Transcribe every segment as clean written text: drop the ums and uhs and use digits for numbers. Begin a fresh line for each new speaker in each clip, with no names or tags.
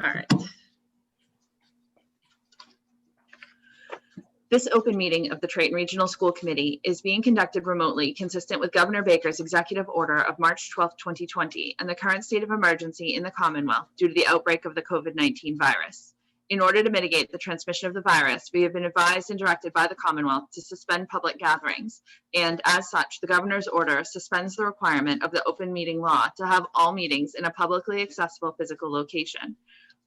All right. This open meeting of the Triton Regional School Committee is being conducted remotely, consistent with Governor Baker's executive order of March 12, 2020, and the current state of emergency in the Commonwealth due to the outbreak of the COVID-19 virus. In order to mitigate the transmission of the virus, we have been advised and directed by the Commonwealth to suspend public gatherings, and as such, the Governor's order suspends the requirement of the open meeting law to have all meetings in a publicly accessible physical location.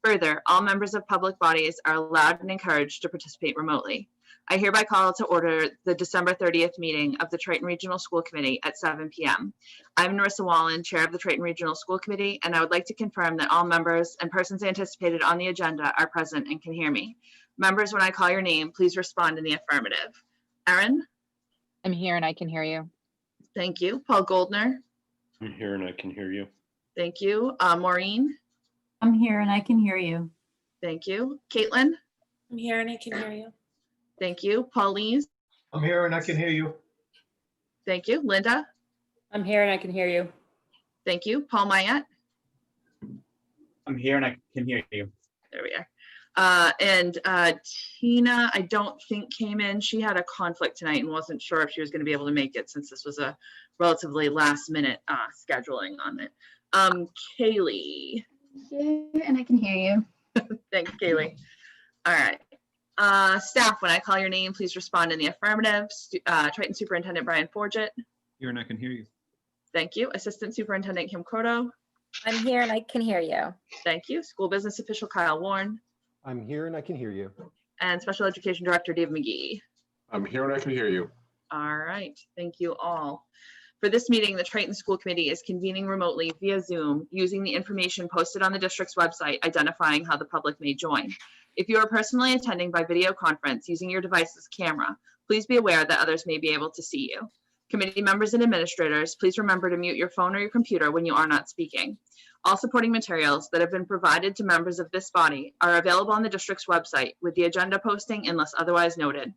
Further, all members of public bodies are allowed and encouraged to participate remotely. I hereby call to order the December 30th meeting of the Triton Regional School Committee at 7 p.m. I'm Narissa Wallen, Chair of the Triton Regional School Committee, and I would like to confirm that all members and persons anticipated on the agenda are present and can hear me. Members, when I call your name, please respond in the affirmative. Erin?
I'm here and I can hear you.
Thank you. Paul Goldner?
I'm here and I can hear you.
Thank you. Maureen?
I'm here and I can hear you.
Thank you. Caitlin?
I'm here and I can hear you.
Thank you. Pauline?
I'm here and I can hear you.
Thank you. Linda?
I'm here and I can hear you.
Thank you. Paul Mayette?
I'm here and I can hear you.
There we are. And Tina, I don't think came in. She had a conflict tonight and wasn't sure if she was going to be able to make it since this was a relatively last minute scheduling on it. Kaylee?
Here and I can hear you.
Thanks, Kaylee. All right. Staff, when I call your name, please respond in the affirmative. Triton Superintendent Brian Forget.
Here and I can hear you.
Thank you. Assistant Superintendent Kim Croto.
I'm here and I can hear you.
Thank you. School Business Official Kyle Warren.
I'm here and I can hear you.
And Special Education Director Dave McGee.
I'm here and I can hear you.
All right. Thank you all. For this meeting, the Triton School Committee is convening remotely via Zoom using the information posted on the district's website identifying how the public may join. If you are personally attending by video conference using your device's camera, please be aware that others may be able to see you. Committee members and administrators, please remember to mute your phone or your computer when you are not speaking. All supporting materials that have been provided to members of this body are available on the district's website with the agenda posting unless otherwise noted.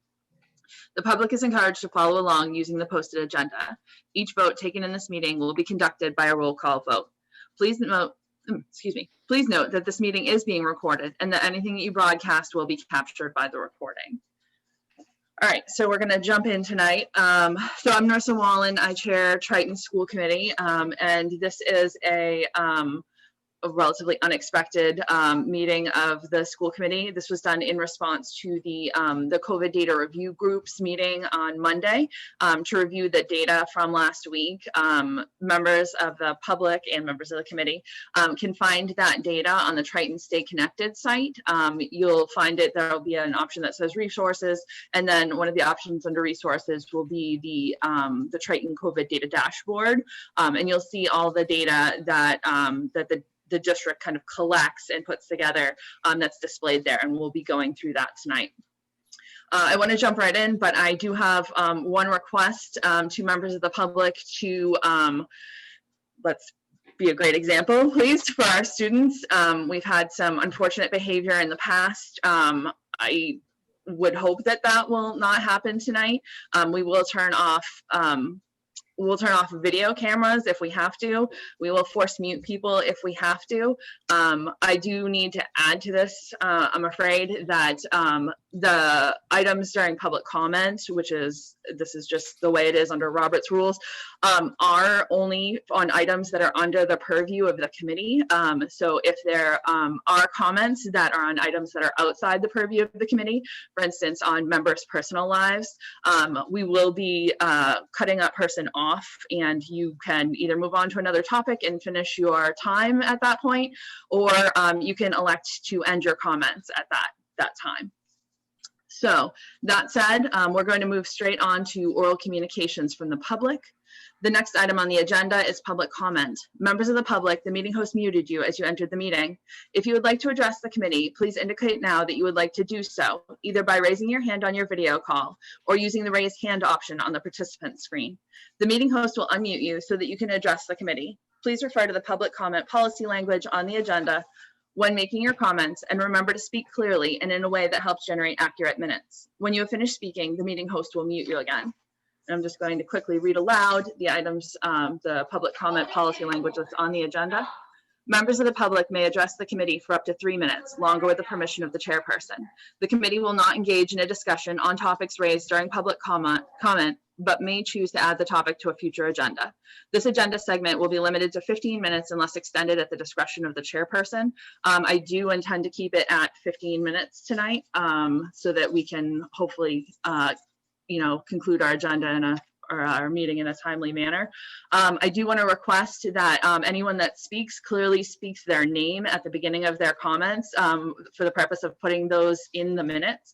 The public is encouraged to follow along using the posted agenda. Each vote taken in this meeting will be conducted by a roll call vote. Please note that this meeting is being recorded and that anything that you broadcast will be captured by the recording. All right, so we're going to jump in tonight. So I'm Narissa Wallen, I chair Triton School Committee, and this is a relatively unexpected meeting of the school committee. This was done in response to the COVID data review groups meeting on Monday to review the data from last week. Members of the public and members of the committee can find that data on the Triton Stay Connected site. You'll find it, there'll be an option that says resources, and then one of the options under resources will be the Triton COVID data dashboard. And you'll see all the data that, the district kind of collects and puts together that's displayed there, and we'll be going through that tonight. I want to jump right in, but I do have one request to members of the public to, let's be a great example, please, for our students. We've had some unfortunate behavior in the past. I would hope that that will not happen tonight. We will turn off video cameras if we have to. We will force mute people if we have to. I do need to add to this, I'm afraid, that the items during public comment, this is just the way it is under Robert's rules, are only on items that are under the purview of the committee. So if there are comments that are on items that are outside the purview of the committee, for instance, on members' personal lives, we will be cutting that person off, and you can either move on to another topic and finish your time at that point, or you can elect to end your comments at that time. So that said, we're going to move straight on to oral communications from the public. The next item on the agenda is public comment. Members of the public, the meeting host muted you as you entered the meeting. If you would like to address the committee, please indicate now that you would like to do so, either by raising your hand on your video call or using the raise hand option on the participant screen. The meeting host will unmute you so that you can address the committee. Please refer to the public comment policy language on the agenda when making your comments, and remember to speak clearly and in a way that helps generate accurate minutes. When you have finished speaking, the meeting host will mute you again. And I'm just going to quickly read aloud the items, the public comment policy language that's on the agenda. Members of the public may address the committee for up to 3 minutes, longer with the permission of the chairperson. The committee will not engage in a discussion on topics raised during public comment, but may choose to add the topic to a future agenda. This agenda segment will be limited to 15 minutes unless extended at the discretion of the chairperson. I do intend to keep it at 15 minutes tonight so that we can hopefully, conclude our agenda or our meeting in a timely manner. I do want to request that anyone that speaks clearly speaks their name at the beginning of their comments for the purpose of putting those in the minutes.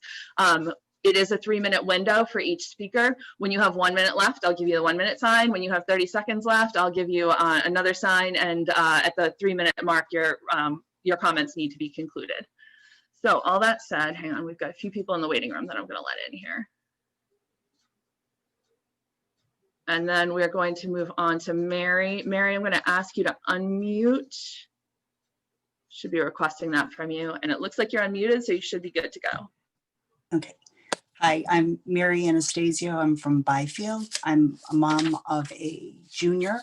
It is a 3-minute window for each speaker. When you have 1 minute left, I'll give you the 1 minute sign. When you have 30 seconds left, I'll give you another sign. And at the 3-minute mark, your comments need to be concluded. So all that said, hang on, we've got a few people in the waiting room that I'm going to let in here. And then we're going to move on to Mary. Mary, I'm going to ask you to unmute. Should be requesting that from you. And it looks like you're unmuted, so you should be good to go.
Okay. Hi, I'm Mary Anastasio. I'm from Byfield. I'm a mom of a junior,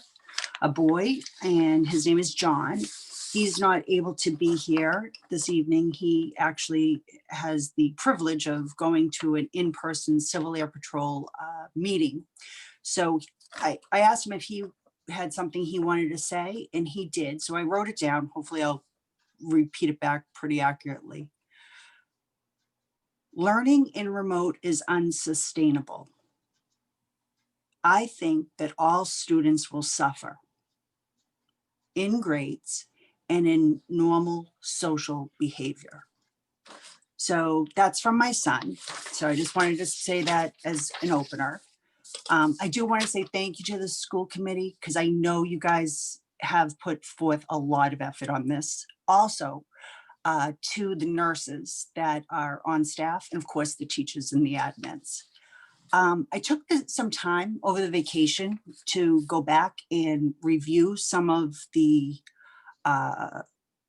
a boy, and his name is John. He's not able to be here this evening. He actually has the privilege of going to an in-person Civil Air Patrol meeting. So I asked him if he had something he wanted to say, and he did. So I wrote it down. Hopefully I'll repeat it back pretty accurately. Learning in remote is unsustainable. I think that all students will suffer in grades and in normal social behavior. So that's from my son. So I just wanted to say that as an opener. I do want to say thank you to the school committee because I know you guys have put forth a lot of effort on this. Also, to the nurses that are on staff and of course the teachers and the admins. I took some time over the vacation to go back and review some of the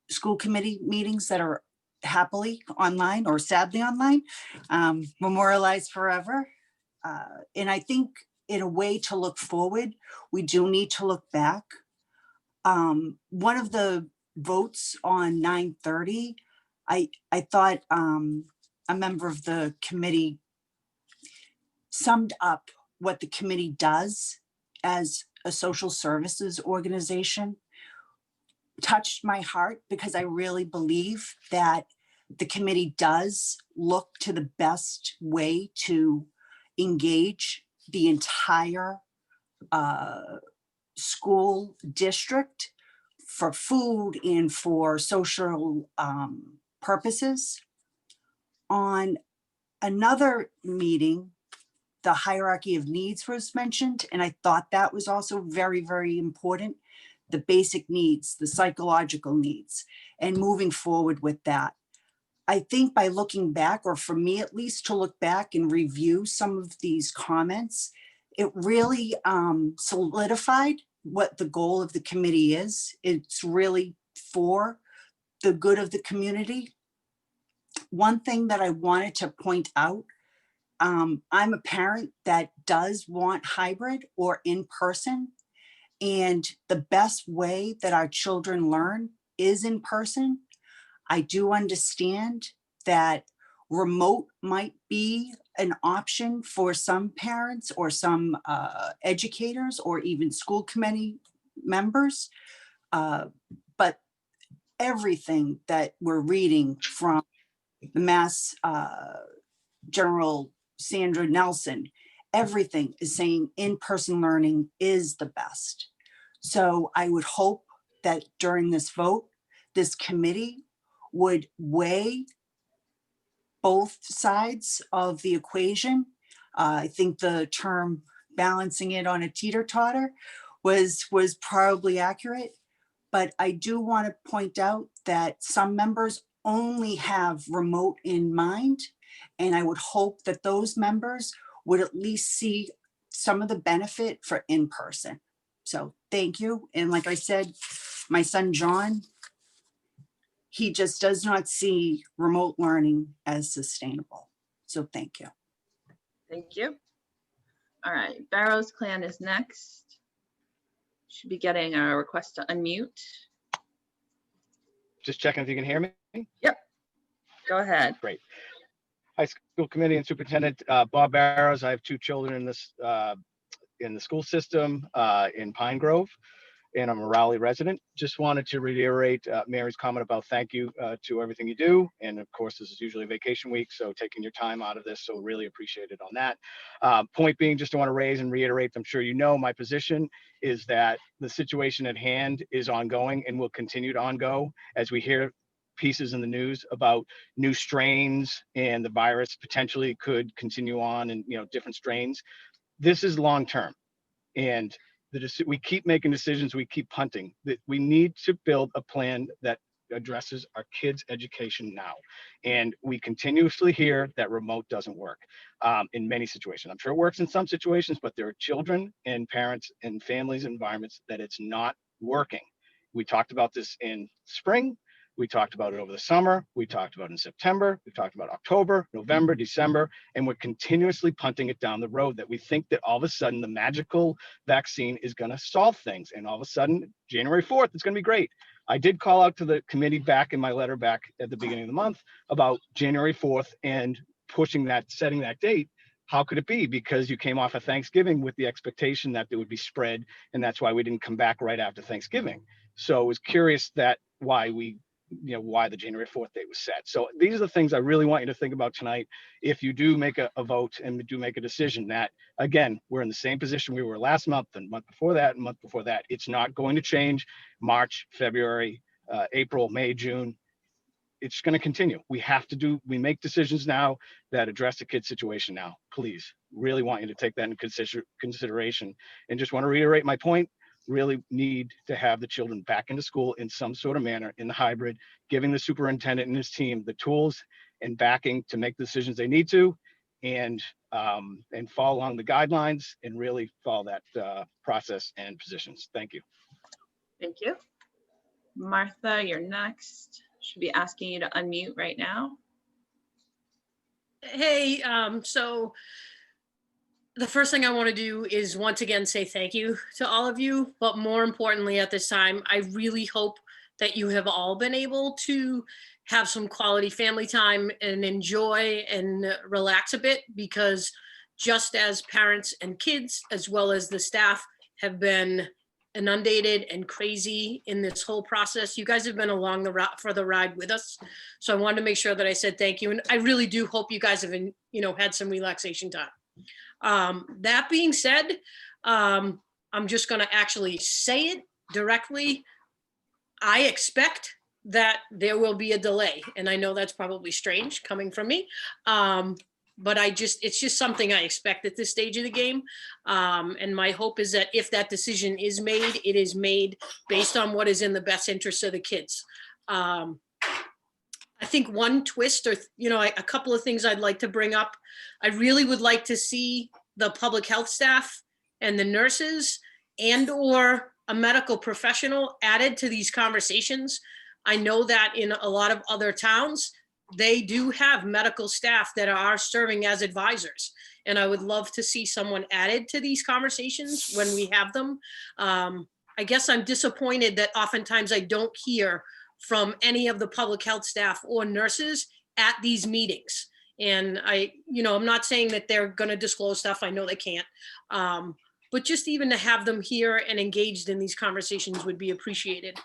school committee meetings that are happily online or sadly online, memorialized forever. And I think in a way to look forward, we do need to look back. One of the votes on 9:30, I thought a member of the committee summed up what the committee does as a social services organization. Touched my heart because I really believe that the committee does look to the best way to engage the entire school district for food and for social purposes. On another meeting, the hierarchy of needs was mentioned, and I thought that was also very, very important. The basic needs, the psychological needs, and moving forward with that. I think by looking back, or for me at least to look back and review some of these comments, it really solidified what the goal of the committee is. It's really for the good of the community. One thing that I wanted to point out, I'm a parent that does want hybrid or in person, and the best way that our children learn is in person. I do understand that remote might be an option for some parents or some educators or even school committee members. But everything that we're reading from the Mass General Sandra Nelson, everything is saying in-person learning is the best. So I would hope that during this vote, this committee would weigh both sides of the equation. I think the term balancing it on a teeter-totter was probably accurate, but I do want to point out that some members only have remote in mind, and I would hope that those members would at least see some of the benefit for in-person. So thank you. And like I said, my son, John, he just does not see remote learning as sustainable. So thank you.
Thank you. All right, Barrows Clan is next. Should be getting a request to unmute.
Just checking if you can hear me.
Go ahead.
Great. High school committee and superintendent, Bob Barrows. I have 2 children in this, in the school system, in Pine Grove, and I'm a Raleigh resident. Just wanted to reiterate Mary's comment about thank you to everything you do. And of course, this is usually vacation week, so taking your time out of this, so really appreciate it on that. Point being, just want to raise and reiterate, I'm sure you know my position is that the situation at hand is ongoing and will continue to ongo as we hear pieces in the news about new strains and the virus potentially could continue on and, you know, different strains. This is long term, and we keep making decisions, we keep punting. That we need to build a plan that addresses our kids' education now. And we continuously hear that remote doesn't work in many situations. I'm sure it works in some situations, but there are children and parents and families environments that it's not working. We talked about this in spring. We talked about it over the summer. We talked about it in September. We talked about October, November, December, and we're continuously punting it down the road that we think that all of a sudden the magical vaccine is going to solve things. And all of a sudden, January 4th, it's going to be great. I did call out to the committee back in my letter back at the beginning of the month about January 4th and pushing that, setting that date. How could it be? Because you came off of Thanksgiving with the expectation that there would be spread, and that's why we didn't come back right after Thanksgiving. So I was curious that why the January 4th date was set. So these are the things I really want you to think about tonight. If you do make a vote and do make a decision, that again, we're in the same position we were last month and month before that and month before that. It's not going to change March, February, April, May, June. It's going to continue. We make decisions now that address the kid situation now. Please, really want you to take that into consideration. And just want to reiterate my point. Really need to have the children back into school in some sort of manner in the hybrid, giving the superintendent and his team the tools and backing to make the decisions they need to, and follow along the guidelines and really follow that process and positions. Thank you.
Thank you. Martha, you're next. Should be asking you to unmute right now.
Hey, so the first thing I want to do is once again say thank you to all of you, but more importantly at this time, I really hope that you have all been able to have some quality family time and enjoy and relax a bit, because just as parents and kids, as well as the staff, have been inundated and crazy in this whole process, you guys have been along the route for the ride with us. So I wanted to make sure that I said thank you. And I really do hope you guys have, had some relaxation time. That being said, I'm just going to actually say it directly. I expect that there will be a delay, and I know that's probably strange coming from me. But it's just something I expect at this stage of the game. And my hope is that if that decision is made, it is made based on what is in the best interest of the kids. I think one twist, or, a couple of things I'd like to bring up. I really would like to see the public health staff and the nurses and/or a medical professional added to these conversations. I know that in a lot of other towns, they do have medical staff that are serving as advisors. And I would love to see someone added to these conversations when we have them. I guess I'm disappointed that oftentimes I don't hear from any of the public health staff or nurses at these meetings. And I'm not saying that they're going to disclose stuff. I know they can't. But just even to have them here and engaged in these conversations would be appreciated.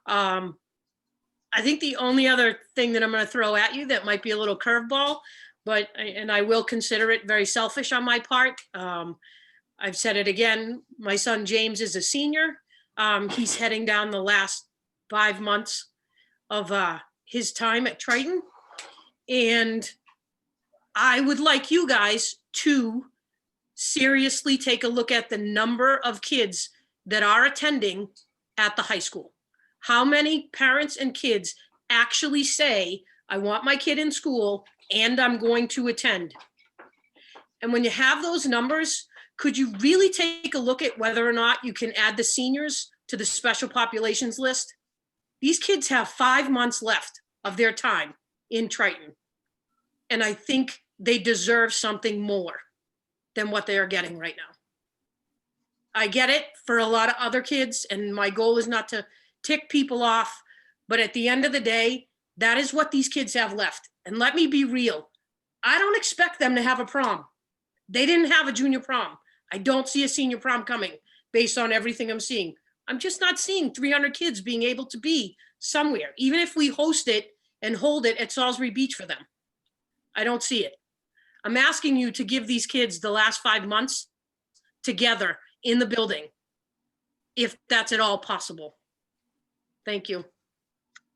I think the only other thing that I'm going to throw at you that might be a little curveball, and I will consider it very selfish on my part. I've said it again. My son James is a senior. He's heading down the last 5 months of his time at Triton. And I would like you guys to seriously take a look at the number of kids that are attending at the high school. How many parents and kids actually say, I want my kid in school and I'm going to attend? And when you have those numbers, could you really take a look at whether or not you can add the seniors to the special populations list? These kids have 5 months left of their time in Triton. And I think they deserve something more than what they are getting right now. I get it for a lot of other kids, and my goal is not to tick people off, But at the end of the day, that is what these kids have left. And let me be real. I don't expect them to have a prom. They didn't have a junior prom. I don't see a senior prom coming based on everything I'm seeing. I'm just not seeing 300 kids being able to be somewhere, even if we host it and hold it at Salisbury Beach for them. I don't see it. I'm asking you to give these kids the last 5 months together in the building, if that's at all possible. Thank you.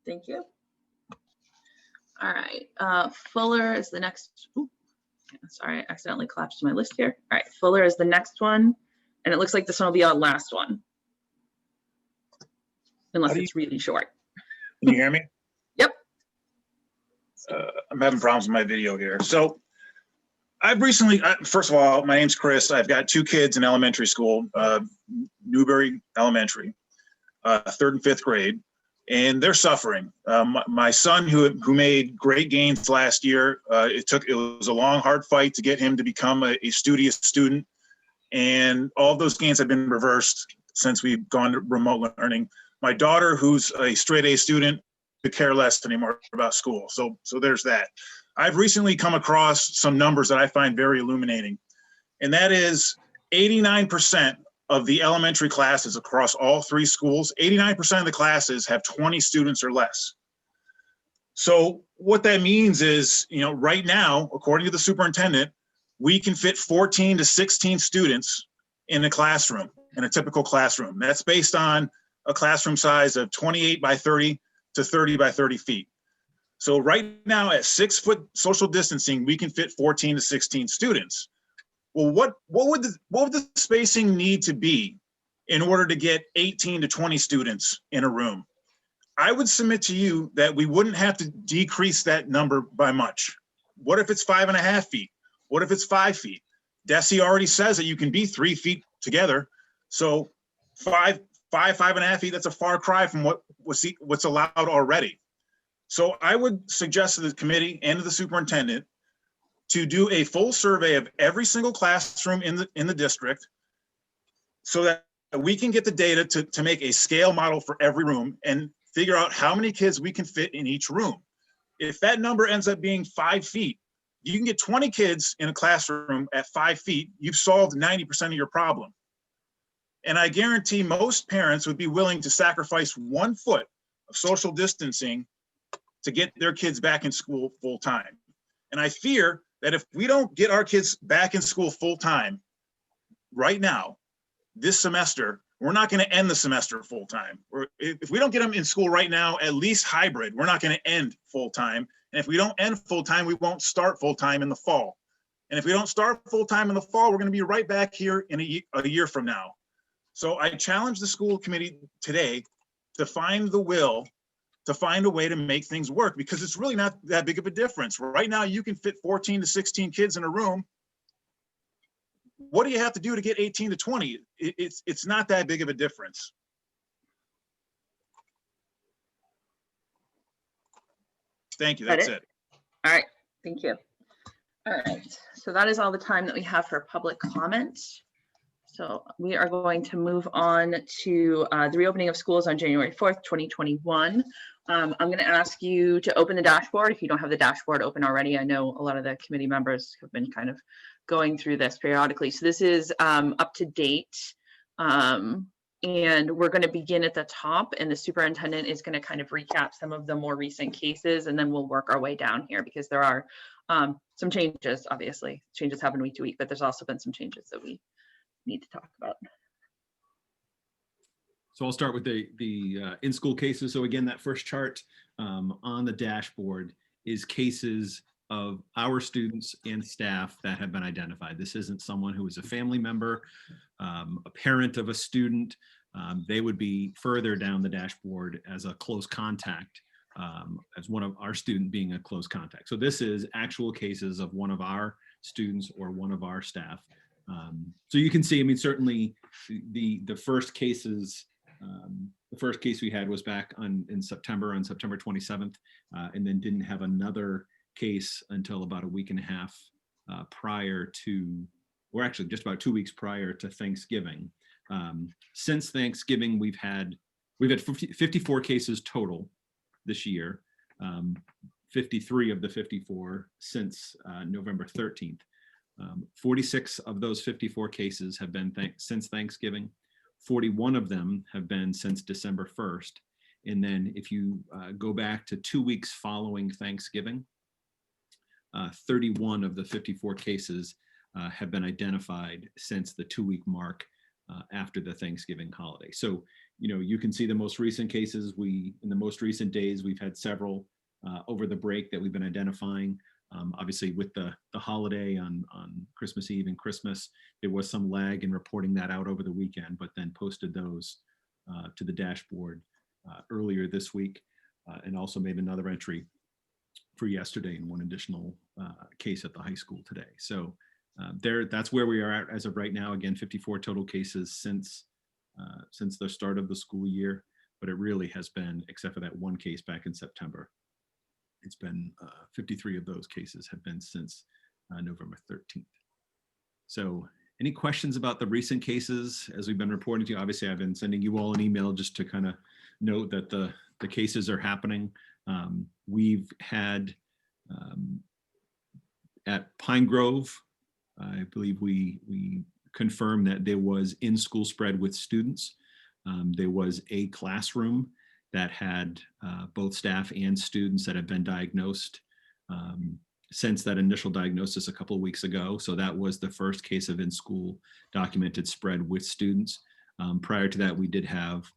Thank you. All right, Fuller is the next. Ooh, sorry, I accidentally collapsed my list here. All right, Fuller is the next one, and it looks like this one will be our last one. Unless it's really short.
Can you hear me?
Yep.
I'm having problems with my video here. So I've recently, first of all, my name's Chris. I've got 2 kids in elementary school, Newbury Elementary, 3rd and 5th grade, and they're suffering. My son, who made great gains last year, it was a long, hard fight to get him to become a studious student, and all of those gains have been reversed since we've gone to remote learning. My daughter, who's a straight A student, could care less anymore about school. So there's that. I've recently come across some numbers that I find very illuminating, and that is 89% of the elementary classes across all 3 schools, 89% of the classes have 20 students or less. So what that means is, right now, according to the superintendent, we can fit 14 to 16 students in a classroom, in a typical classroom. That's based on a classroom size of 28 by 30 to 30 by 30 feet. So right now at 6-foot social distancing, we can fit 14 to 16 students. Well, what would the spacing need to be in order to get 18 to 20 students in a room? I would submit to you that we wouldn't have to decrease that number by much. What if it's 5.5 feet? What if it's 5 feet? DESE already says that you can be 3 feet together. So 5.5 feet, that's a far cry from what's allowed already. So I would suggest to the committee and to the superintendent to do a full survey of every single classroom in the district so that we can get the data to make a scale model for every room and figure out how many kids we can fit in each room. If that number ends up being 5 feet, you can get 20 kids in a classroom at 5 feet, you've solved 90% of your problem. And I guarantee most parents would be willing to sacrifice 1 foot of social distancing to get their kids back in school full time. And I fear that if we don't get our kids back in school full time right now, this semester, we're not going to end the semester full time. If we don't get them in school right now, at least hybrid, we're not going to end full time. And if we don't end full time, we won't start full time in the fall. And if we don't start full time in the fall, we're going to be right back here in a year from now. So I challenge the school committee today to find the will to find a way to make things work, because it's really not that big of a difference. Right now, you can fit 14 to 16 kids in a room. What do you have to do to get 18 to 20? It's not that big of a difference. Thank you, that's it.
All right, thank you. All right, so that is all the time that we have for public comment. So we are going to move on to the reopening of schools on January 4th, 2021. I'm going to ask you to open the dashboard if you don't have the dashboard open already. I know a lot of the committee members have been kind of going through this periodically. So this is up to date. And we're going to begin at the top, and the superintendent is going to kind of recap some of the more recent cases, and then we'll work our way down here because there are some changes. Obviously, changes happen week to week, but there's also been some changes that we need to talk about.
So I'll start with the in-school cases. So again, that first chart on the dashboard is cases of our students and staff that have been identified. This isn't someone who is a family member, a parent of a student. They would be further down the dashboard as a close contact, as one of our student being a close contact. So this is actual cases of one of our students or one of our staff. So you can see, I mean, certainly the first cases, the first case we had was back on September 27th, and then didn't have another case until about a week and a half prior to, or actually just about 2 weeks prior to Thanksgiving. Since Thanksgiving, we've had 54 cases total. this year. 53 of the 54 since November 13th. 46 of those 54 cases have been since Thanksgiving. 41 of them have been since December 1st. And then if you go back to 2 weeks following Thanksgiving, 31 of the 54 cases have been identified since the 2-week mark after the Thanksgiving holiday. So, you can see the most recent cases. In the most recent days, we've had several over the break that we've been identifying. Obviously, with the holiday on Christmas Eve and Christmas, there was some lag in reporting that out over the weekend, but then posted those to the dashboard earlier this week, and also made another entry for yesterday and one additional case at the high school today. So that's where we are at as of right now. Again, 54 total cases since the start of the school year, but it really has been, except for that one case back in September, it's been 53 of those cases have been since November 13th. So any questions about the recent cases as we've been reporting to you? Obviously, I've been sending you all an email just to kind of note that the cases are happening. We've had at Pine Grove, I believe we confirmed that there was in-school spread with students. There was a classroom that had both staff and students that have been diagnosed since that initial diagnosis a couple of weeks ago. So that was the first case of in-school documented spread with students. Prior to that, we did have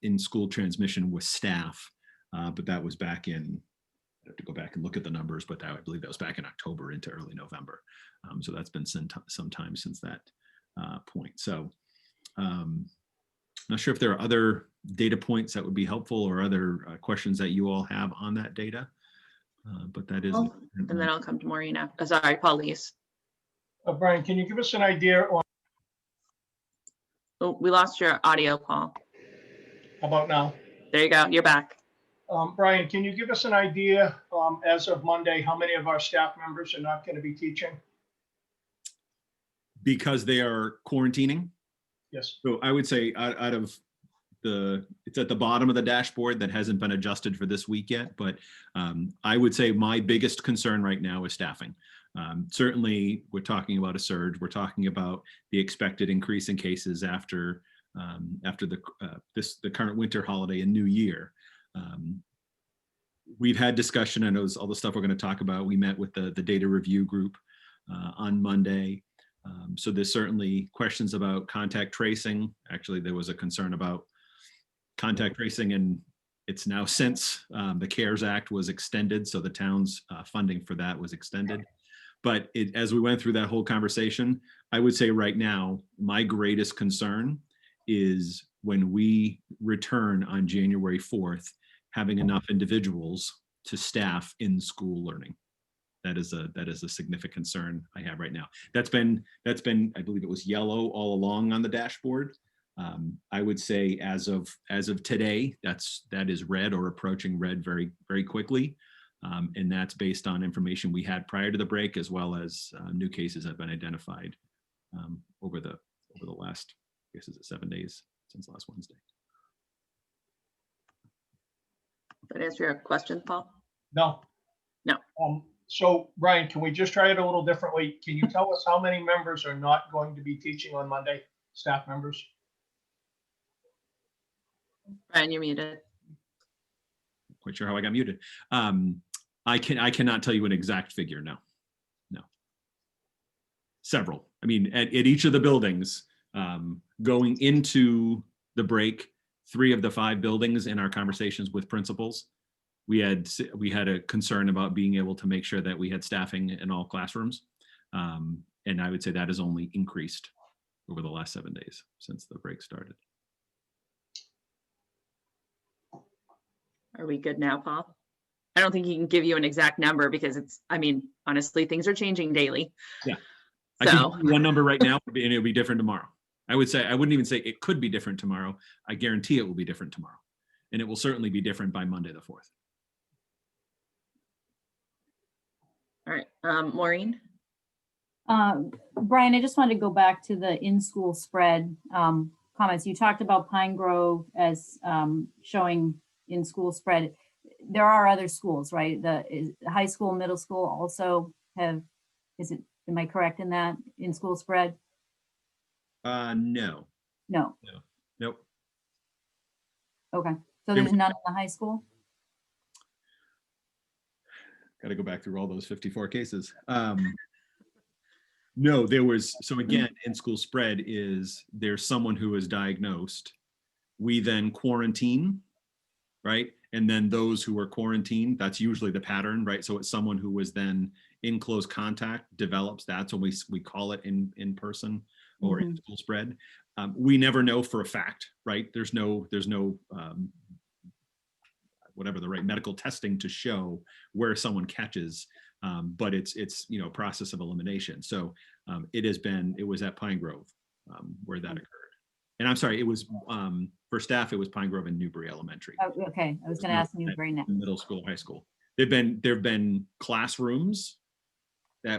in-school transmission with staff, but that was back in, I have to go back and look at the numbers, but I believe that was back in October into early November. So that's been some time since that point. So not sure if there are other data points that would be helpful or other questions that you all have on that data, but that is.
And then I'll come to Maureen after. Sorry, Paulise.
Brian, can you give us an idea on
Oh, we lost your audio, Paul.
how about now?
There you go. You're back.
Brian, can you give us an idea as of Monday, how many of our staff members are not going to be teaching?
Because they are quarantining.
Yes.
So I would say out of it's at the bottom of the dashboard that hasn't been adjusted for this week yet, but I would say my biggest concern right now is staffing. Certainly, we're talking about a surge. We're talking about the expected increase in cases after the current winter holiday and New Year. We've had discussion. I know all the stuff we're going to talk about. We met with the data review group on Monday. So there's certainly questions about contact tracing. Actually, there was a concern about contact tracing, and it's now since the CARES Act was extended, so the town's funding for that was extended. But as we went through that whole conversation, I would say right now, my greatest concern is when we return on January 4th, having enough individuals to staff in school learning. That is a significant concern I have right now. That's been, I believe it was yellow all along on the dashboard. I would say as of today, that is red or approaching red very, very quickly. And that's based on information we had prior to the break, as well as new cases have been identified over the last, I guess, is it 7 days since last Wednesday.
That answer your question, Paul?
No.
No.
So Brian, can we just try it a little differently? Can you tell us how many members are not going to be teaching on Monday, staff members?
Brian, you're muted.
Quite sure how I got muted. I cannot tell you an exact figure. No. Several. I mean, at each of the buildings, going into the break, 3 of the 5 buildings in our conversations with principals, we had a concern about being able to make sure that we had staffing in all classrooms. And I would say that has only increased over the last 7 days since the break started.
Are we good now, Paul? I don't think he can give you an exact number because honestly, things are changing daily.
Yeah. I can give you one number right now, and it'll be different tomorrow. I wouldn't even say it could be different tomorrow. I guarantee it will be different tomorrow. And it will certainly be different by Monday the 4th.
All right, Maureen?
Brian, I just wanted to go back to the in-school spread comments. You talked about Pine Grove as showing in-school spread. there are other schools, right? High school, middle school also have, am I correct in that, in school spread?
No,
No,
nope.
okay. So there's none in the high school?
Got to go back through all those 54 cases. No, there was, so again, in school spread is there's someone who is diagnosed. We then quarantine, right? And then those who are quarantined, that's usually the pattern, right? So it's someone who was then in close contact, develops, that's when we call it in person or in school spread. We never know for a fact, right? There's no whatever the right medical testing to show where someone catches, but it's process of elimination. So it was at Pine Grove where that occurred. And I'm sorry, it was for staff, it was Pine Grove and Newbury Elementary.
Oh, okay, I was gonna ask Newbury next.
Middle school, high school. There've been classrooms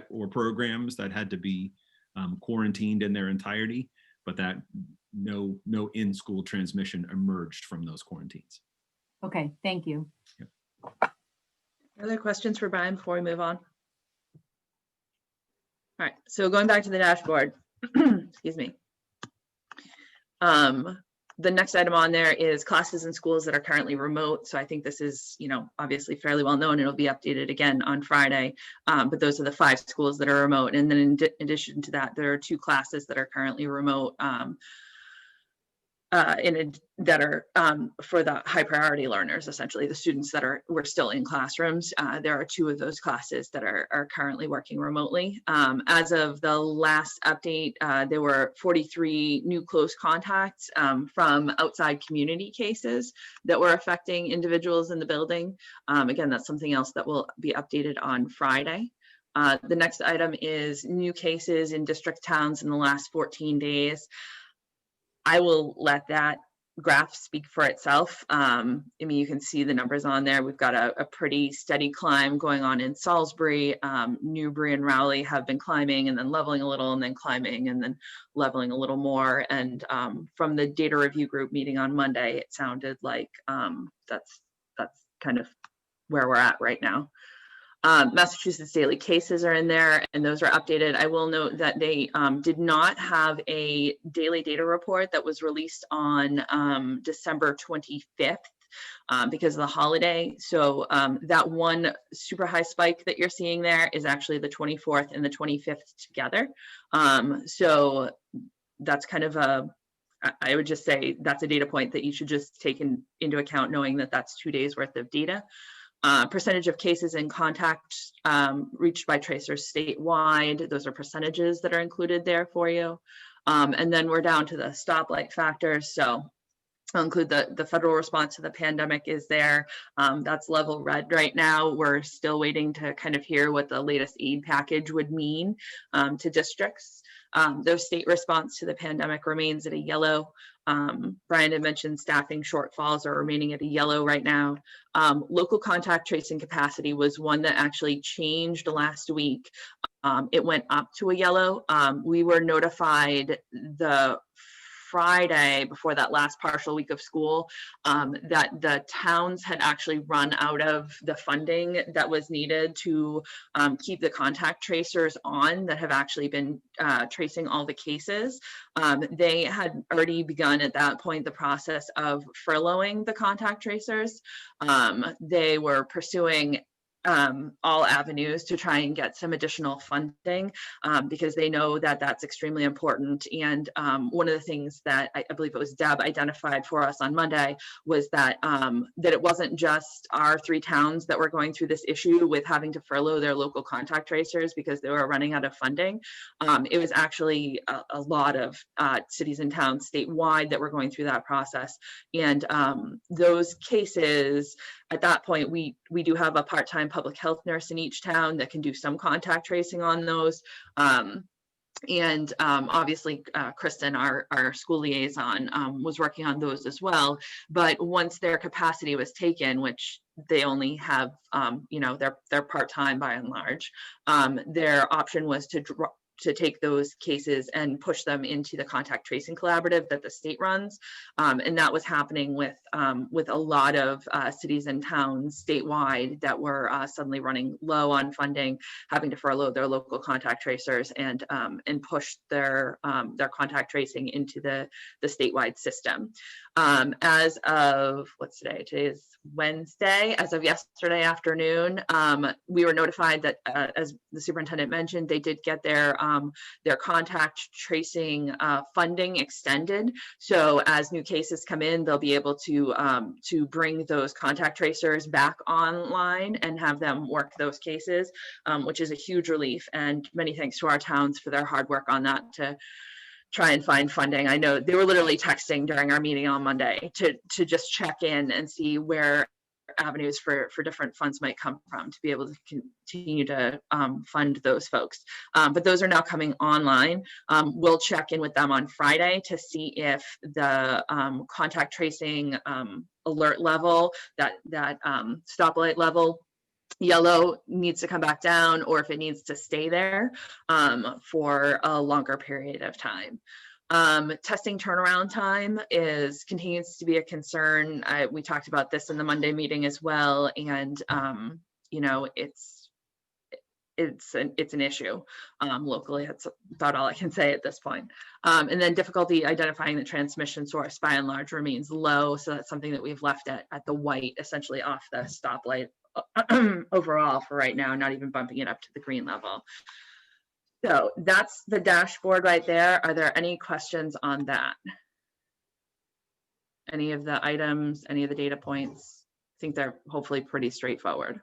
or programs that had to be quarantined in their entirety, but that no in-school transmission emerged from those quarantines.
Okay, thank you.
Other questions for Brian before we move on? All right, so going back to the dashboard, excuse me. The next item on there is classes in schools that are currently remote. So I think this is, obviously fairly well known. It'll be updated again on Friday. But those are the 5 schools that are remote. And then in addition to that, there are 2 classes that are currently remote that are for the high priority learners, essentially the students that were still in classrooms. There are 2 of those classes that are currently working remotely. As of the last update, there were 43 new close contacts from outside community cases that were affecting individuals in the building. Again, that's something else that will be updated on Friday. The next item is new cases in district towns in the last 14 days. I will let that graph speak for itself. You can see the numbers on there. We've got a pretty steady climb going on in Salisbury. Newbury and Rowley have been climbing and then leveling a little and then climbing and then leveling a little more. And from the data review group meeting on Monday, it sounded like that's kind of where we're at right now. Massachusetts daily cases are in there and those are updated. I will note that they did not have a daily data report that was released on December 25th because of the holiday. So that one super high spike that you're seeing there is actually the 24th and the 25th together. So that's kind of I would just say that's a data point that you should just take into account, knowing that that's 2 days worth of data. Percentage of cases in contact reached by tracers statewide. Those are percentages that are included there for you. And then we're down to the stoplight factors. So I'll include the federal response to the pandemic is there. That's level red right now. We're still waiting to kind of hear what the latest aid package would mean to districts. Their state response to the pandemic remains at a yellow. Brian had mentioned staffing shortfalls are remaining at a yellow right now. Local contact tracing capacity was one that actually changed last week. It went up to a yellow. We were notified the Friday before that last partial week of school that the towns had actually run out of the funding that was needed to keep the contact tracers on that have actually been tracing all the cases. They had already begun at that point the process of furloughing the contact tracers. They were pursuing all avenues to try and get some additional funding because they know that that's extremely important. And one of the things that I believe it was Deb identified for us on Monday was that that it wasn't just our 3 towns that were going through this issue with having to furlough their local contact tracers because they were running out of funding. It was actually a lot of cities and towns statewide that were going through that process. And those cases, at that point, we do have a part-time public health nurse in each town that can do some contact tracing on those. Obviously, Kristen, our school liaison, was working on those as well. But once their capacity was taken, which they only have, they're part-time by and large, their option was to to take those cases and push them into the contact tracing collaborative that the state runs. And that was happening with a lot of cities and towns statewide that were suddenly running low on funding, having to furlough their local contact tracers and push their contact tracing into the statewide system. As of, what's today? Today is Wednesday. As of yesterday afternoon, we were notified that, as the superintendent mentioned, they did get their contact tracing funding extended. So as new cases come in, they'll be able to bring those contact tracers back online and have them work those cases, which is a huge relief. And many thanks to our towns for their hard work on that to try and find funding. I know they were literally texting during our meeting on Monday to just check in and see where avenues for different funds might come from to be able to continue to fund those folks. But those are now coming online. We'll check in with them on Friday to see if the contact tracing alert level, that stoplight level, yellow, needs to come back down, or if it needs to stay there for a longer period of time. Testing turnaround time continues to be a concern. We talked about this in the Monday meeting as well, and you know, it's an issue locally. That's about all I can say at this point. And then difficulty identifying the transmission source by and large remains low, so that's something that we've left at the white, essentially off the stoplight overall for right now, not even bumping it up to the green level. So that's the dashboard right there. Are there any questions on that? Any of the items, any of the data points? I think they're hopefully pretty straightforward.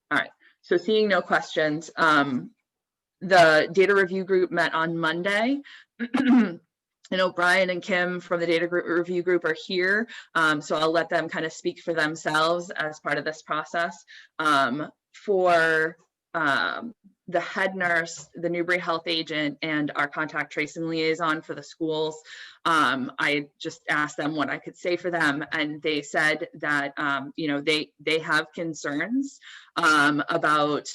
All right, so seeing no questions, the data review group met on Monday. I know Brian and Kim from the data review group are here, so I'll let them kind of speak for themselves as part of this process. For the head nurse, the Newbury health agent, and our contact tracing liaison for the schools, I just asked them what I could say for them, and they said that you know, they have concerns about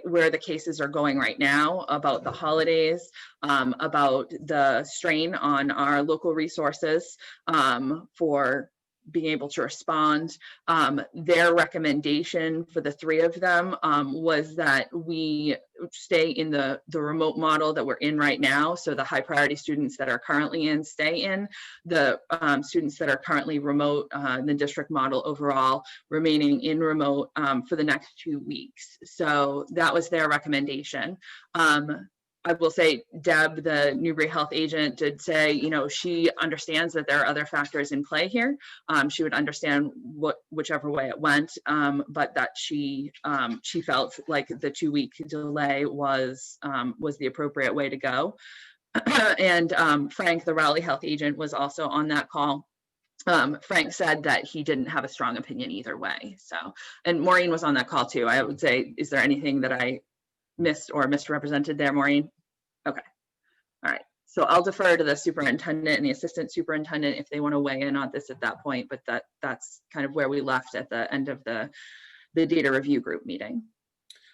where the cases are going right now, about the holidays, about the strain on our local resources for being able to respond. Their recommendation for the three of them was that we stay in the remote model that we're in right now. So the high priority students that are currently in, stay in. The students that are currently remote, the district model overall, remaining in remote for the next 2 weeks. So that was their recommendation. I will say Deb, the Newbury health agent, did say, you know, she understands that there are other factors in play here. She would understand whichever way it went, but that she felt like the 2-week delay was the appropriate way to go. And Frank, the Raleigh health agent, was also on that call. Frank said that he didn't have a strong opinion either way. So, and Maureen was on that call too. I would say, is there anything that I missed or misrepresented there, Maureen? Okay. All right. So I'll defer to the superintendent and the assistant superintendent if they want to weigh in on this at that point, but that's kind of where we left at the end of the data review group meeting.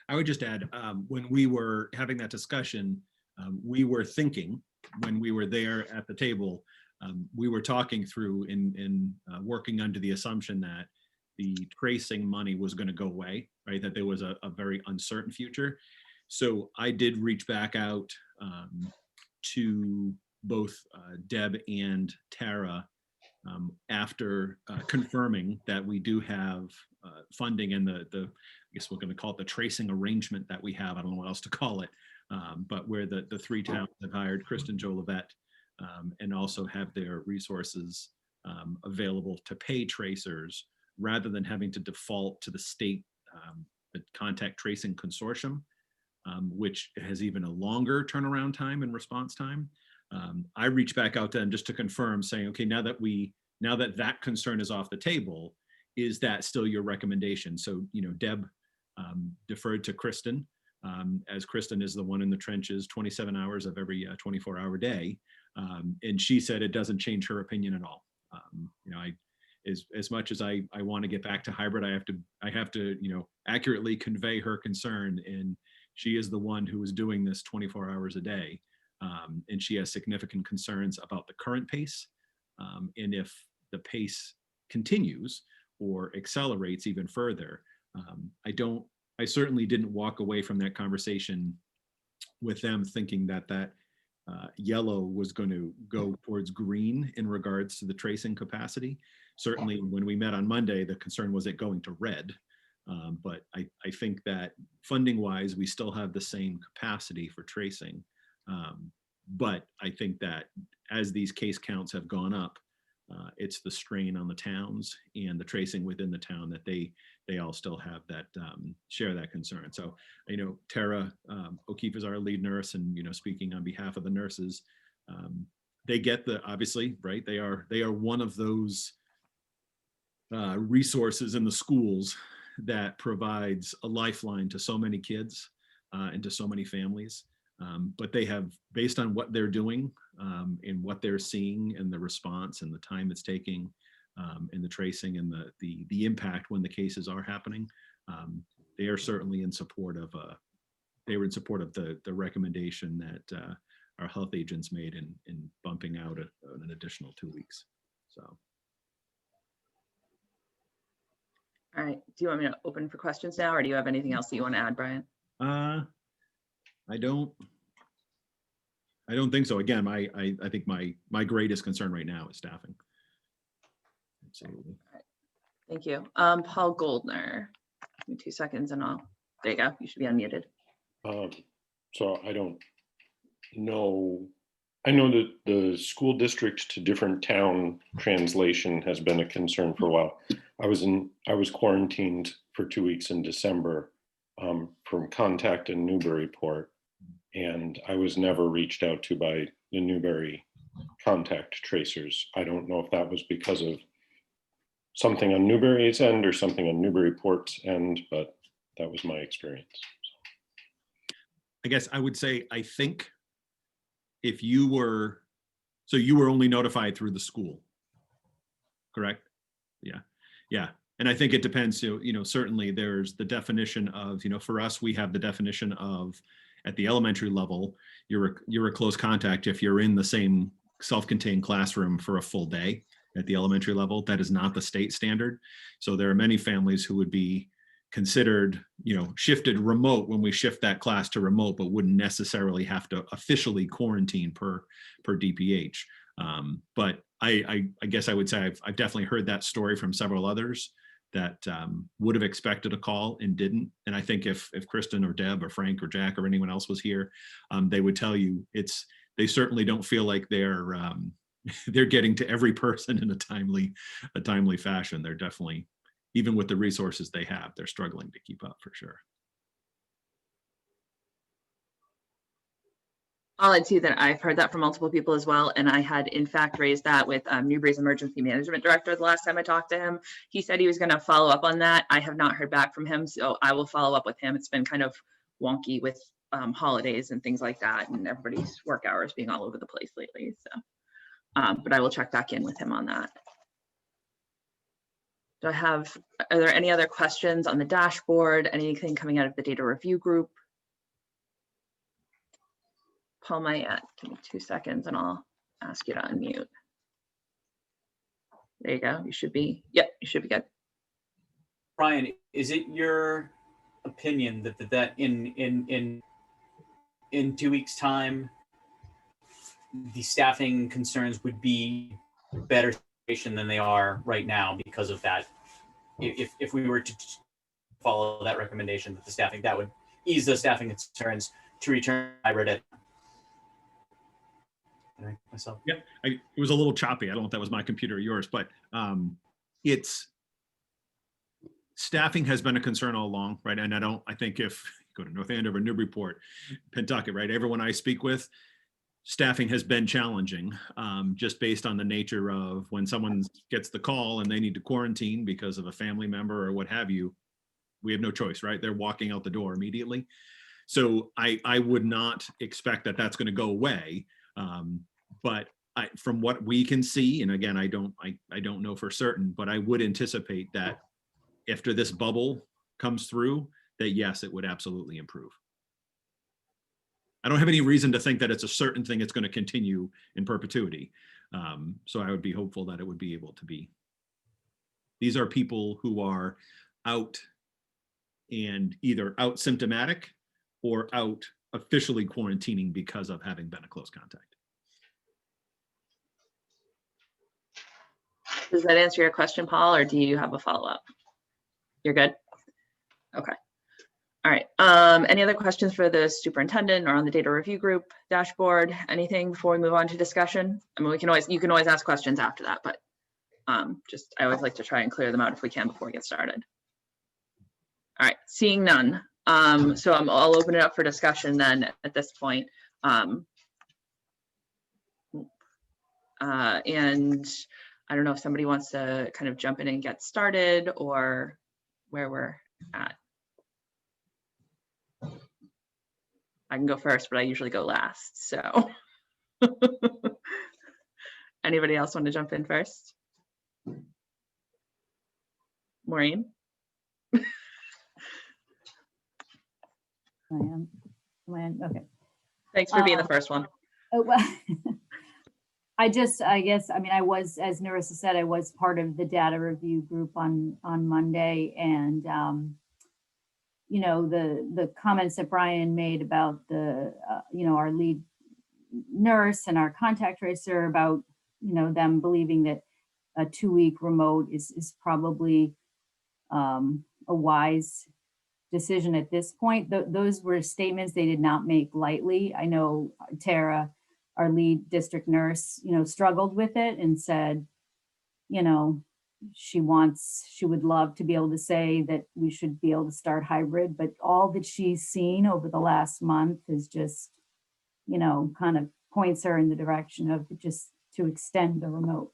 I would just add, when we were having that discussion, we were thinking, when we were there at the table, we were talking through and working under the assumption that the tracing money was going to go away, right? That there was a very uncertain future. So I did reach back out to both Deb and Tara after confirming that we do have funding in the I guess we're going to call it the tracing arrangement that we have. I don't know what else to call it, but where the three towns have hired Kristen Jolivet and also have their resources available to pay tracers rather than having to default to the state the contact tracing consortium, which has even a longer turnaround time and response time. I reached back out to them just to confirm, saying, okay, now that that concern is off the table, is that still your recommendation? So, you know, Deb deferred to Kristen, as Kristen is the one in the trenches 27 hours of every 24-hour day. And she said it doesn't change her opinion at all. You know, as much as I want to get back to hybrid, I have to, you know, accurately convey her concern. And She is the one who is doing this 24 hours a day. And she has significant concerns about the current pace. And if the pace continues or accelerates even further, I certainly didn't walk away from that conversation with them thinking that yellow was going to go towards green in regards to the tracing capacity. Certainly when we met on Monday, the concern was it going to red. But I think that funding wise, we still have the same capacity for tracing. But I think that as these case counts have gone up, it's the strain on the towns and the tracing within the town that they all still have that, share that concern. So, Tara O'Keefe is our lead nurse, and, speaking on behalf of the nurses, they get obviously, right? They are one of those resources in the schools that provides a lifeline to so many kids and to so many families. But they have, based on what they're doing and what they're seeing and the response and the time it's taking and the tracing and the impact when the cases are happening, they are certainly in support of the recommendation that our health agents made in bumping out an additional 2 weeks. So.
All right. Do you want me to open for questions now, or do you have anything else that you want to add, Brian?
I don't think so. Again, I think my greatest concern right now is staffing. Absolutely.
All right. Thank you. Paul Goldner. Give me 2 seconds and there you go. You should be unmuted.
So I don't know. I know that the school district to different town translation has been a concern for a while. I was quarantined for 2 weeks in December from contact in Newburyport, and I was never reached out to by the Newbury contact tracers. I don't know if that was because of something on Newbury's end or something on Newburyport's end, but that was my experience.
I guess I would say, I think if you were only notified through the school, correct? Yeah. And I think it depends, certainly there's the definition of, for us, we have the definition of, at the elementary level, you're a close contact if you're in the same self-contained classroom for a full day at the elementary level. That is not the state standard. So there are many families who would be considered, shifted remote when we shift that class to remote, but wouldn't necessarily have to officially quarantine per DPH. But I guess I would say I've definitely heard that story from several others that would have expected a call and didn't. And I think if Kristen or Deb or Frank or Jack or anyone else was here, they would tell you they certainly don't feel like they're getting to every person in a timely fashion. They're definitely, even with the resources they have, they're struggling to keep up for sure.
I'll add to that I've heard that from multiple people as well. And I had in fact raised that with Newbury's emergency management director the last time I talked to him. He said he was going to follow up on that. I have not heard back from him, so I will follow up with him. It's been kind of wonky with holidays and things like that, and everybody's work hours being all over the place lately. So, but I will check back in with him on that. Are there any other questions on the dashboard? Anything coming out of the data review group? Paul Mayette, give me 2 seconds and I'll ask you to unmute. There you go. You should be good.
Brian, is it your opinion that in 2 weeks' time, the staffing concerns would be better situation than they are right now because of that? If we were to follow that recommendation, that would ease the staffing concerns to return hybrid at myself.
Yeah, it was a little choppy. I don't know if that was my computer or yours, but staffing has been a concern all along, right? And I think if you go to North Andover, Newburyport, Pentucket, right? Everyone I speak with, staffing has been challenging, just based on the nature of when someone gets the call and they need to quarantine because of a family member or what have you, we have no choice, right? They're walking out the door immediately. So I would not expect that that's going to go away. But from what we can see, and again, I don't know for certain, but I would anticipate that after this bubble comes through, that yes, it would absolutely improve. I don't have any reason to think that it's a certain thing it's going to continue in perpetuity. So I would be hopeful that it would be able to be. These are people who are out and either out symptomatic or out officially quarantining because of having been a close contact.
Does that answer your question, Paul, or do you have a follow-up? You're good? Okay. All right. Any other questions for the superintendent or on the data review group dashboard? Anything before we move on to discussion? I mean, you can always ask questions after that, but just, I always like to try and clear them out if we can before we get started. All right, seeing none. So I'll open it up for discussion then at this point. And I don't know if somebody wants to kind of jump in and get started or where we're at. I can go first, but I usually go last, so. Anybody else want to jump in first? Maureen?
Okay.
Thanks for being the first one.
Oh, well, I guess, I mean, I was, as Narissa said, I was part of the data review group on Monday, and you know, the comments that Brian made about the, you know, our lead nurse and our contact tracer about, you know, them believing that a 2-week remote is probably a wise decision at this point. Those were statements they did not make lightly. I know Tara, our lead district nurse, you know, struggled with it and said, you know, she would love to be able to say that we should be able to start hybrid, but all that she's seen over the last month is just, you know, kind of points her in the direction of just to extend the remote.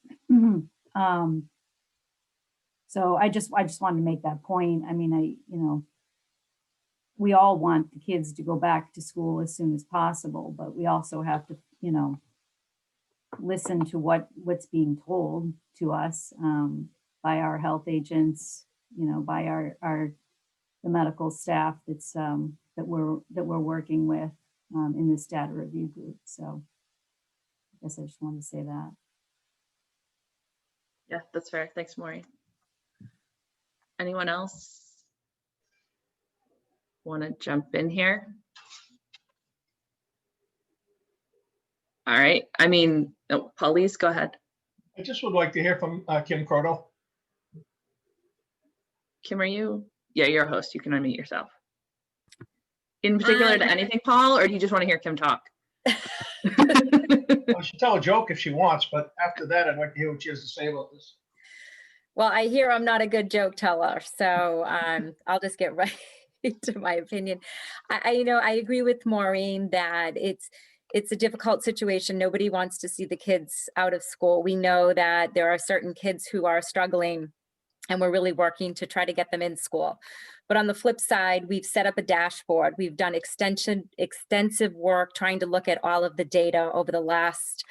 So I just wanted to make that point. I mean, you know, we all want the kids to go back to school as soon as possible, but we also have to, you know, listen to what's being told to us by our health agents, you know, by the medical staff that's that we're working with in this data review group. So I guess I just wanted to say that.
Yeah, that's fair. Thanks, Maureen. Anyone else want to jump in here? All right. I mean, oh, Paulise, go ahead.
I just would like to hear from Kim Croto.
Kim, are you? Yeah, you're a host. You can unmute yourself. In particular to anything, Paul, or do you just want to hear Kim talk?
Well, she'll tell a joke if she wants, but after that, I'd like to hear what she has to say about this.
Well, I hear I'm not a good joke teller, so I'll just get right to my opinion. You know, I agree with Maureen that it's a difficult situation. Nobody wants to see the kids out of school. We know that there are certain kids who are struggling, and we're really working to try to get them in school. But on the flip side, we've set up a dashboard. We've done extensive work trying to look at all of the data over the last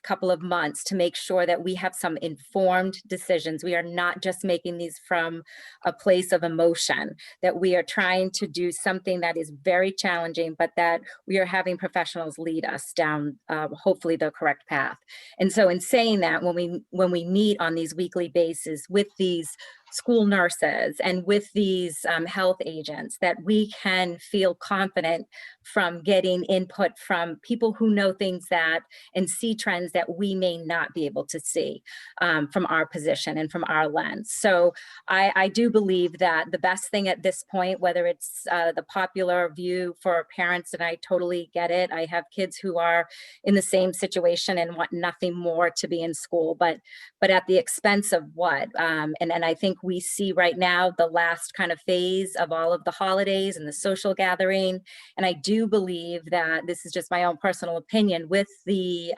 couple of months to make sure that we have some informed decisions. We are not just making these from a place of emotion, that we are trying to do something that is very challenging, but that we are having professionals lead us down hopefully the correct path. And so in saying that, when we meet on these weekly bases with these school nurses and with these health agents, that we can feel confident from getting input from people who know things that and see trends that we may not be able to see from our position and from our lens. So I do believe that the best thing at this point, whether it's the popular view for parents, and I totally get it. I have kids who are in the same situation and want nothing more to be in school, but at the expense of what? And I think we see right now the last kind of phase of all of the holidays and the social gathering. And I do believe that this is just my own personal opinion with the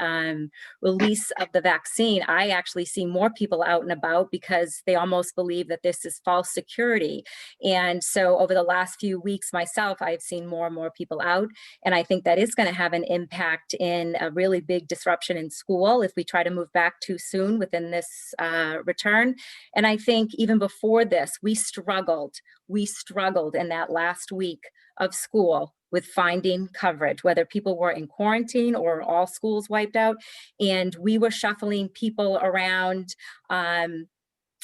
release of the vaccine. I actually see more people out and about because they almost believe that this is false security. And so over the last few weeks myself, I've seen more and more people out. And I think that is going to have an impact in a really big disruption in school if we try to move back too soon within this return. And I think even before this, we struggled in that last week of school with finding coverage, whether people were in quarantine or all schools wiped out. And we were shuffling people around.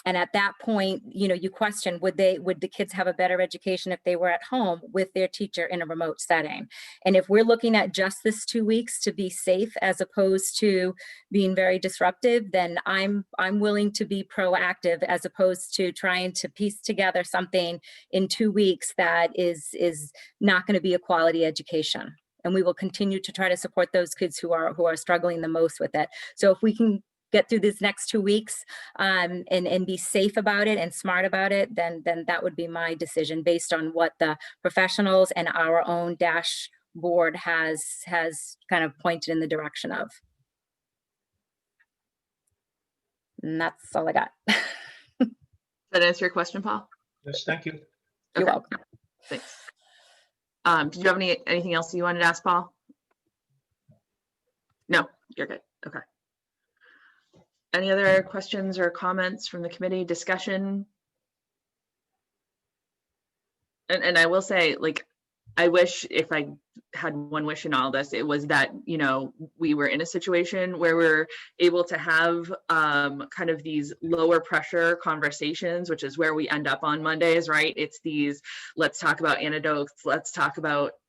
And at that point, you know, you question, would the kids have a better education if they were at home with their teacher in a remote setting? And if we're looking at just this 2 weeks to be safe as opposed to being very disruptive, then I'm willing to be proactive as opposed to trying to piece together something in 2 weeks that is not going to be a quality education. And we will continue to try to support those kids who are struggling the most with it. So if we can get through these next 2 weeks and be safe about it and smart about it, then that would be my decision based on what the professionals and our own dashboard has kind of pointed in the direction of. And that's all I got.
Does that answer your question, Paul?
Yes, thank you.
You're welcome.
Thanks. Did you have anything else you wanted to ask, Paul? No, you're good. Okay. Any other questions or comments from the committee, discussion? And I will say, like, I wish, if I had one wish in all this, it was that, you know, we were in a situation where we're able to have kind of these lower pressure conversations, which is where we end up on Mondays, right? It's these, let's talk about anecdotes, let's talk about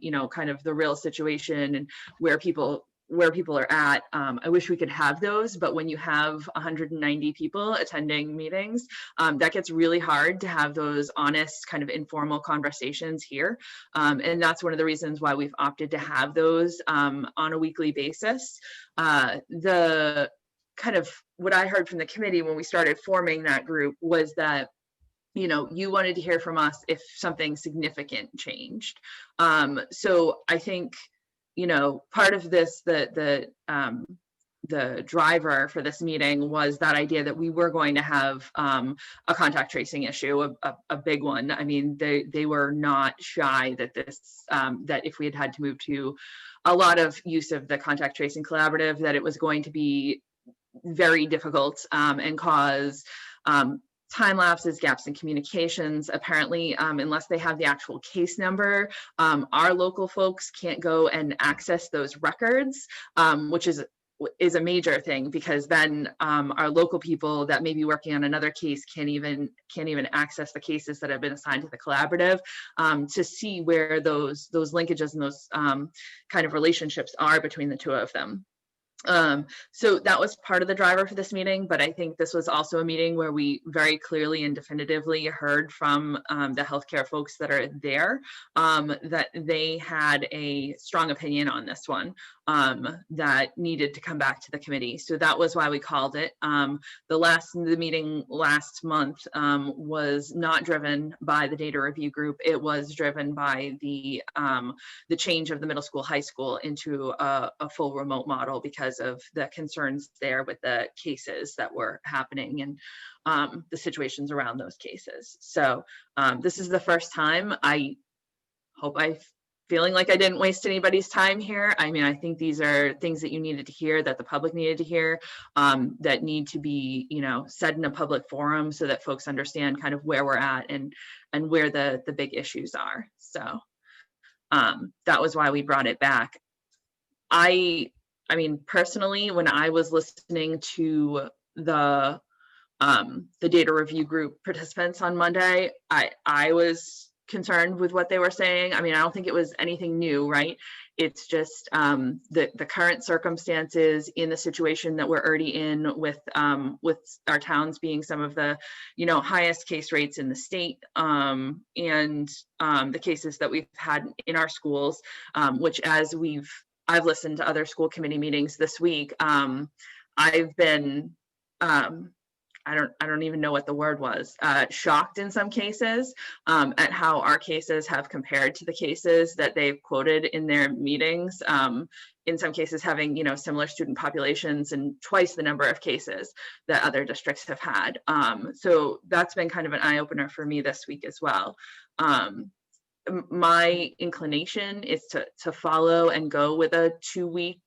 you know, kind of the real situation and where people are at. I wish we could have those, but when you have 190 people attending meetings, that gets really hard to have those honest kind of informal conversations here. And that's one of the reasons why we've opted to have those on a weekly basis. The kind of what I heard from the committee when we started forming that group was that, you know, you wanted to hear from us if something significant changed. So I think, you know, part of this, the driver for this meeting was that idea that we were going to have a contact tracing issue, a big one. I mean, they were not shy that that if we had to move to a lot of use of the contact tracing collaborative, that it was going to be very difficult and cause time lapses, gaps in communications. Apparently, unless they have the actual case number, our local folks can't go and access those records, which is a major thing, because then our local people that may be working on another case can't even access the cases that have been assigned to the collaborative to see where those linkages and those kind of relationships are between the two of them. So that was part of the driver for this meeting, but I think this was also a meeting where we very clearly and definitively heard from the healthcare folks that are there that they had a strong opinion on this one that needed to come back to the committee. So that was why we called it. The meeting last month was not driven by the data review group. It was driven by the change of the middle school, high school into a full remote model because of the concerns there with the cases that were happening and the situations around those cases. So this is the first time. I hope I'm feeling like I didn't waste anybody's time here. I mean, I think these are things that you needed to hear, that the public needed to hear, that need to be, you know, said in a public forum so that folks understand kind of where we're at and where the big issues are. So that was why we brought it back. I mean, personally, when I was listening to the data review group participants on Monday, I was concerned with what they were saying. I mean, I don't think it was anything new, right? It's just the current circumstances in the situation that we're already in with our towns being some of the, you know, highest case rates in the state, and the cases that we've had in our schools, which I've listened to other school committee meetings this week. I've been, I don't even know what the word was, shocked in some cases at how our cases have compared to the cases that they've quoted in their meetings. In some cases having, you know, similar student populations and twice the number of cases that other districts have had. So that's been kind of an eye opener for me this week as well. My inclination is to follow and go with a 2-week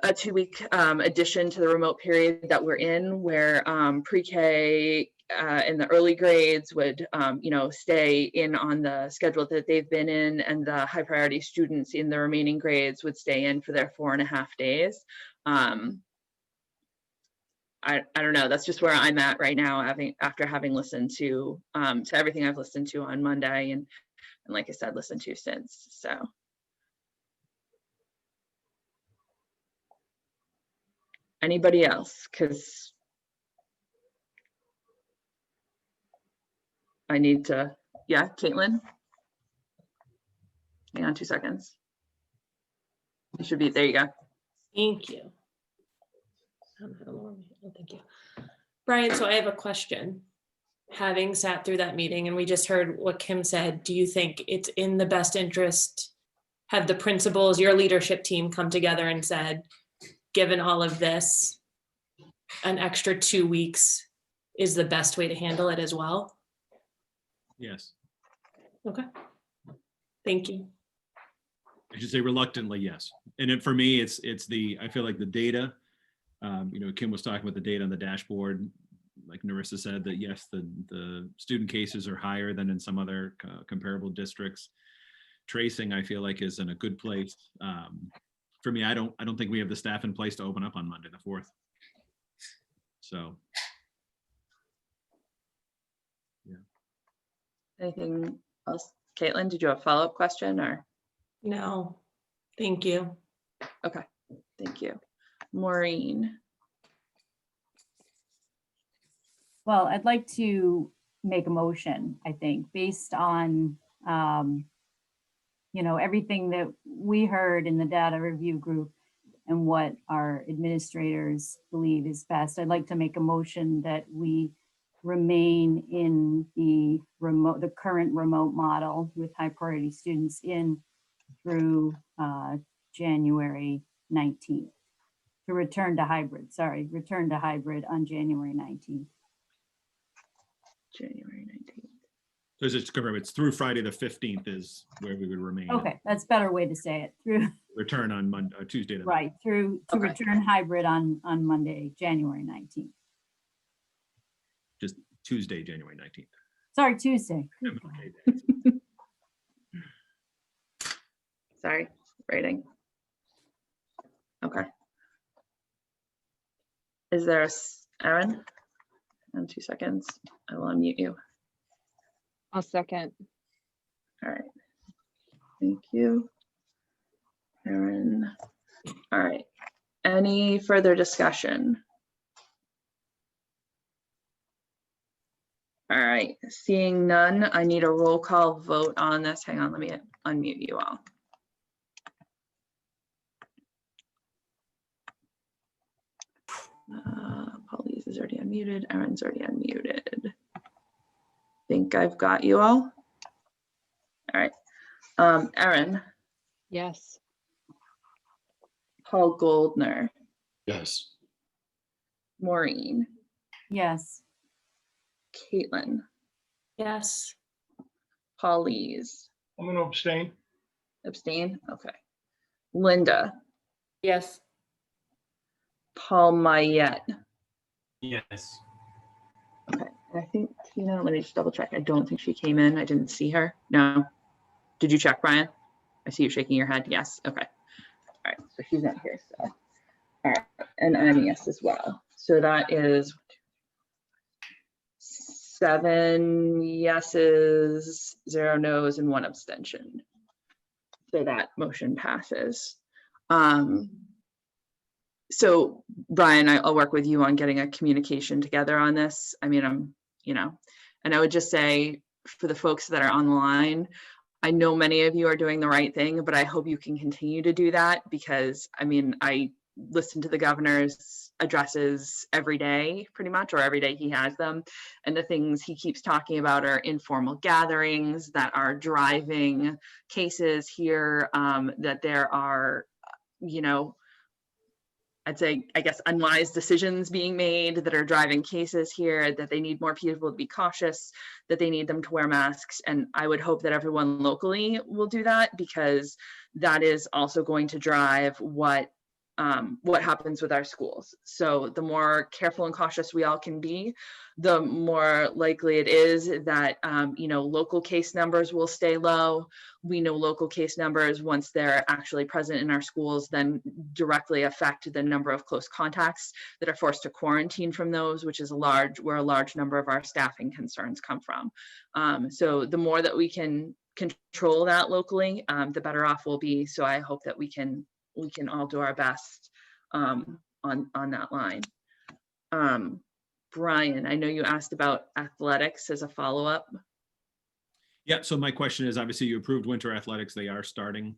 a 2-week addition to the remote period that we're in, where pre-K in the early grades would, stay in on the schedule that they've been in, and the high priority students in the remaining grades would stay in for their 4.5 days. I don't know. That's just where I'm at right now, after having listened to everything I've listened to on Monday, and like I said, listened to since. So anybody else? Because I need to. Yeah, Caitlin. Hang on 2 seconds. You should be there. You go.
Thank you. Thank you. Brian, so I have a question. Having sat through that meeting and we just heard what Kim said, do you think it's in the best interest, have the principals, your leadership team come together and said, given all of this, an extra 2 weeks is the best way to handle it as well?
Yes.
Okay. Thank you.
I should say reluctantly, yes. And then for me, I feel like the data, Kim was talking about the data on the dashboard. Like Narissa said, that yes, the student cases are higher than in some other comparable districts. Tracing, I feel like, is in a good place. For me, I don't think we have the staff in place to open up on Monday the 4th. So, yeah.
Anything else? Caitlin, did you have a follow-up question or?
No, thank you.
Okay, thank you. Maureen.
Well, I'd like to make a motion, I think, based on, everything that we heard in the data review group and what our administrators believe is best. I'd like to make a motion that we remain in the current remote model with high priority students in through January 19th. To return to hybrid on January 19th.
January 19th.
So just to confirm, it's through Friday the 15th is where we would remain.
Okay, that's a better way to say it. Through
Return on Monday, Tuesday.
right, to return hybrid on Monday, January 19th.
Just Tuesday, January 19th.
Sorry, Tuesday.
Sorry, writing. Okay. Is there Aaron? In 2 seconds, I will unmute you.
I'll second.
All right. Thank you, Aaron. All right. Any further discussion? All right. Seeing none, I need a roll call vote on this. Hang on, let me unmute you all. Pauline is already unmuted. Aaron's already unmuted. Think I've got you all. All right. Aaron.
Yes.
Paul Goldner.
Yes.
Maureen.
Yes.
Caitlin.
Yes.
Paulise.
I'm going to abstain.
Abstain? Okay. Linda.
Yes.
Paul Mayette.
Yes.
Okay. I think, let me just double check. I don't think she came in. I didn't see her. No. Did you check, Brian? I see you shaking your head. Yes. Okay. All right. So she's not here. So, all right. And I'm a yes as well. So that is 7 yeses, 0 no's, and 1 abstention. So that motion passes. So Brian, I'll work with you on getting a communication together on this. I mean, and I would just say for the folks that are on the line, I know many of you are doing the right thing, but I hope you can continue to do that because I listen to the governor's addresses every day, pretty much, or every day he has them. And the things he keeps talking about are informal gatherings that are driving cases here, that there are, I'd say, I guess, unwise decisions being made that are driving cases here, that they need more people to be cautious, that they need them to wear masks. And I would hope that everyone locally will do that because that is also going to drive what what happens with our schools. So the more careful and cautious we all can be, the more likely it is that, local case numbers will stay low. We know local case numbers, once they're actually present in our schools, then directly affect the number of close contacts that are forced to quarantine from those, which is where a large number of our staffing concerns come from. So the more that we can control that locally, the better off we'll be. So I hope that we can all do our best on that line. Brian, I know you asked about athletics as a follow-up.
Yeah, so my question is, obviously you approved winter athletics. They are starting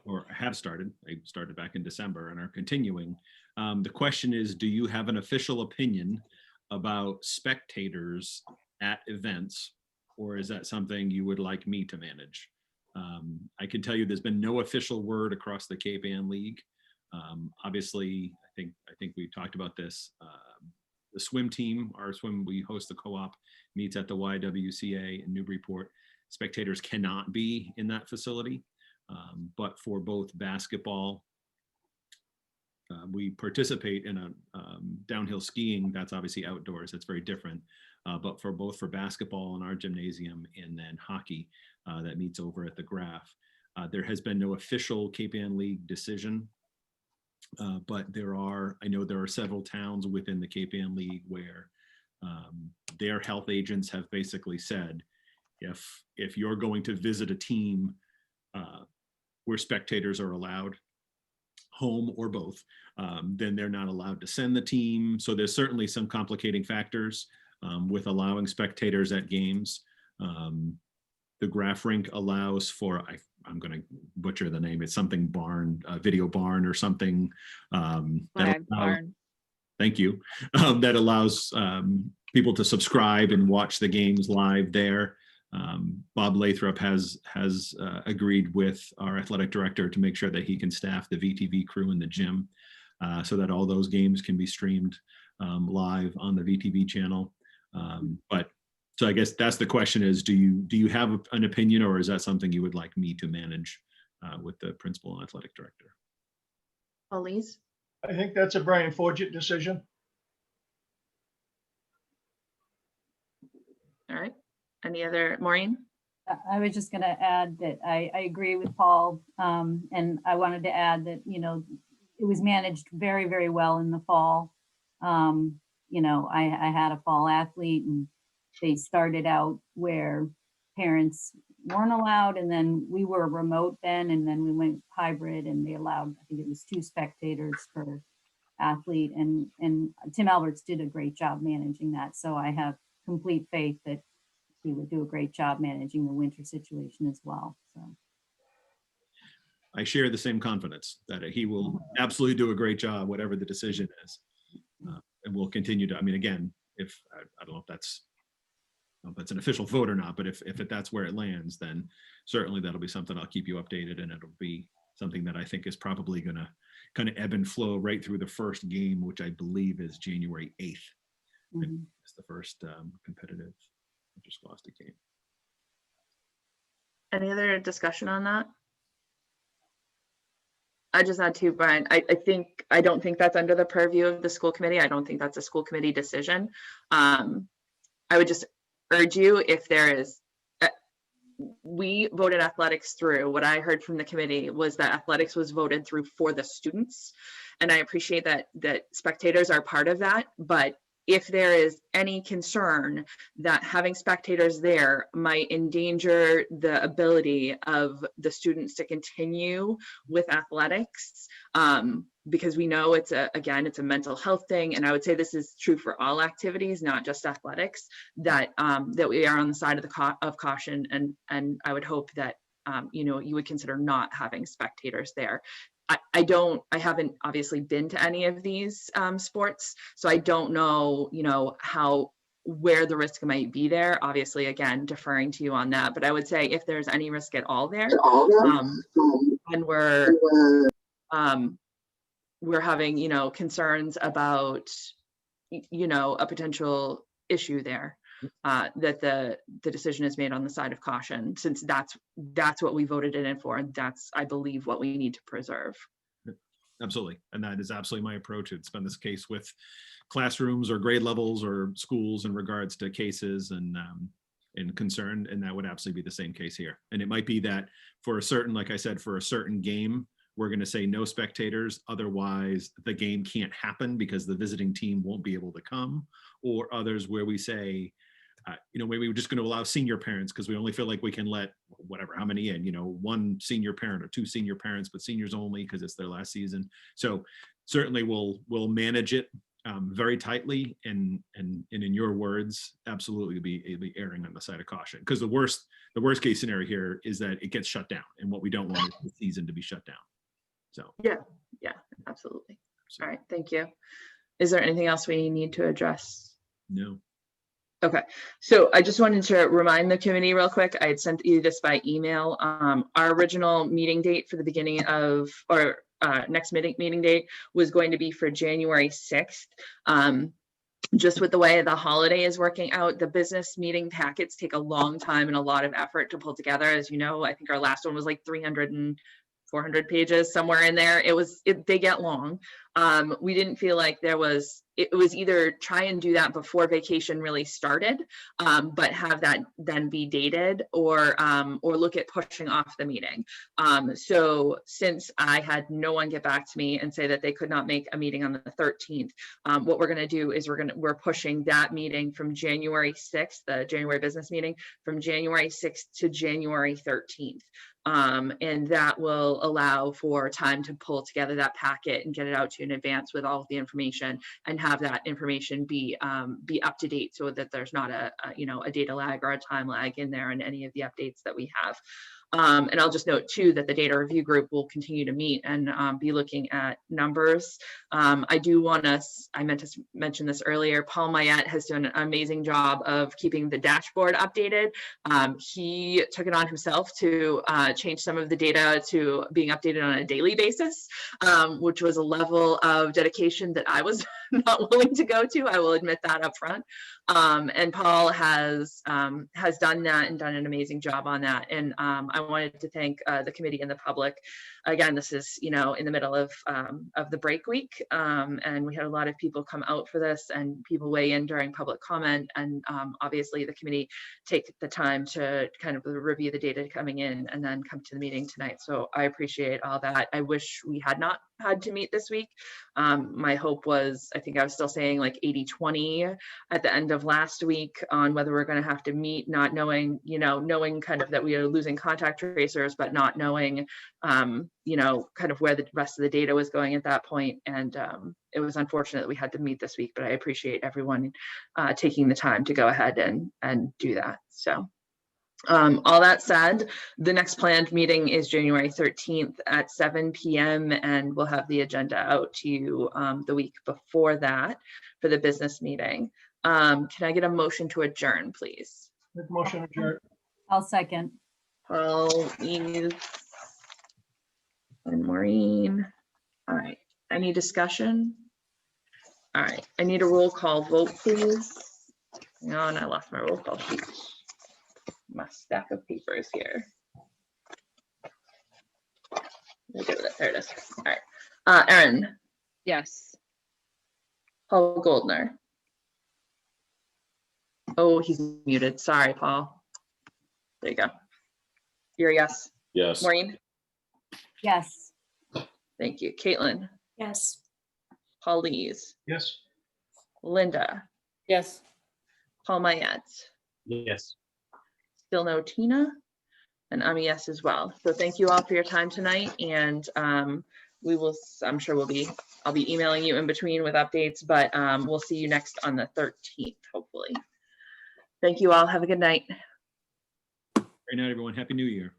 or have started. They started back in December and are continuing. The question is, do you have an official opinion about spectators at events, or is that something you would like me to manage? I can tell you there's been no official word across the Cape Ann League. Obviously, I think we talked about this. The swim team, we host the co-op, meets at the YWCA in Newburyport. Spectators cannot be in that facility, but for both basketball, we participate in a downhill skiing. That's obviously outdoors. That's very different. But for basketball in our gymnasium, and then hockey that meets over at the Graph, there has been no official Cape Ann League decision. But I know there are several towns within the Cape Ann League where their health agents have basically said, if you're going to visit a team where spectators are allowed, home or both, then they're not allowed to send the team. So there's certainly some complicating factors with allowing spectators at games. The Graph Rink allows for, I'm going to butcher the name, it's something barn, video barn or something.
Barn.
Thank you. That allows people to subscribe and watch the games live there. Bob Lathrop has agreed with our athletic director to make sure that he can staff the VTV crew in the gym so that all those games can be streamed live on the VTV channel. So I guess that's the question is, do you have an opinion, or is that something you would like me to manage with the principal and athletic director?
Elise?
I think that's a Brian Forget decision.
All right. Any other, Maureen?
I was just going to add that I agree with Paul. And I wanted to add that, it was managed very, very well in the fall. I had a fall athlete, and they started out where parents weren't allowed, and then we were remote then, and then we went hybrid, and they allowed, I think it was 2 spectators per athlete, and Tim Alberts did a great job managing that. So I have complete faith that he would do a great job managing the winter situation as well. So
I share the same confidence that he will absolutely do a great job, whatever the decision is. And we'll continue to, again, if I don't know if that's an official vote or not, but if that's where it lands, then certainly that'll be something I'll keep you updated, and it'll be something that I think is probably going to kind of ebb and flow right through the first game, which I believe is January 8th. It's the first competitive interscholastic game.
Any other discussion on that? I just had to, Brian. I don't think that's under the purview of the school committee. I don't think that's a school committee decision. I would just urge you, if there is, we voted athletics through. What I heard from the committee was that athletics was voted through for the students. And I appreciate that spectators are part of that, but if there is any concern that having spectators there might endanger the ability of the students to continue with athletics, because we know it's a mental health thing. And I would say this is true for all activities, not just athletics, that we are on the side of caution. And I would hope that, you would consider not having spectators there. I haven't obviously been to any of these sports, so I don't know, where the risk might be there. Obviously, again, deferring to you on that, but I would say if there's any risk at all there, and we're having, concerns about, a potential issue there, that the decision is made on the side of caution, since that's what we voted it in for, and that's, I believe, what we need to preserve.
absolutely. And that is absolutely my approach. It's been this case with classrooms or grade levels or schools in regards to cases and concern, and that would absolutely be the same case here. And it might be that for a certain, like I said, for a certain game, we're going to say no spectators, otherwise the game can't happen because the visiting team won't be able to come, or others where we say, maybe we're just going to allow senior parents because we only feel like we can let whatever, how many in, one senior parent or two senior parents, but seniors only because it's their last season. So certainly we'll manage it very tightly, and in your words, absolutely be erring on the side of caution, because the worst case scenario here is that it gets shut down, and what we don't want is the season to be shut down. So
Yeah, absolutely. All right, thank you. Is there anything else we need to address?
No.
Okay, so I just wanted to remind the committee real quick, I had sent you this by email. Our original meeting date for the beginning of, or next meeting date was going to be for January 6th. Just with the way the holiday is working out, the business meeting packets take a long time and a lot of effort to pull together. As you know, I think our last one was like 300 and 400 pages, somewhere in there. They get long. We didn't feel like it was either try and do that before vacation really started, but have that then be dated, or look at pushing off the meeting. So since I had no one get back to me and say that they could not make a meeting on the 13th, what we're going to do is we're pushing that meeting from January 6th, the January business meeting, from January 6th to January 13th. And that will allow for time to pull together that packet and get it out to you in advance with all of the information, and have that information be up to date, so that there's not a data lag or a time lag in there in any of the updates that we have. And I'll just note too that the data review group will continue to meet and be looking at numbers. I meant to mention this earlier, Paul Mayette has done an amazing job of keeping the dashboard updated. He took it on himself to change some of the data to being updated on a daily basis, which was a level of dedication that I was not willing to go to. I will admit that up front. And Paul has done that and done an amazing job on that. And I wanted to thank the committee and the public. Again, this is, in the middle of the break week, and we had a lot of people come out for this, and people weigh in during public comment. And obviously the committee take the time to kind of review the data coming in and then come to the meeting tonight. So I appreciate all that. I wish we had not had to meet this week. My hope was, I think I was still saying like 80-20 at the end of last week on whether we're going to have to meet, not knowing, knowing kind of that we are losing contact tracers, but not knowing, kind of where the rest of the data was going at that point. And it was unfortunate that we had to meet this week, but I appreciate everyone taking the time to go ahead and do that. So all that said, the next planned meeting is January 13th at 7 p.m. and we'll have the agenda out to you the week before that for the business meeting. Can I get a motion to adjourn, please?
Motion adjourned.
I'll second.
Paul, Eve, and Maureen. All right, any discussion? All right, I need a roll call vote, please. Hang on, I lost my roll call sheet. My stack of papers here. There it is. All right, Erin.
Yes.
Paul Goldner. Oh, he's muted. Sorry, Paul. There you go. You're a yes.
Yes.
Maureen.
Yes.
Thank you. Caitlin.
Yes.
Paul Lees.
Yes.
Linda.
Yes.
Paul Mayette.
Yes.
Still no Tina, and I'm a yes as well. So thank you all for your time tonight, and we will. I'm sure I'll be emailing you in between with updates, but we'll see you next on the 13th, hopefully. Thank you all. Have a good night.
Great night, everyone. Happy New Year.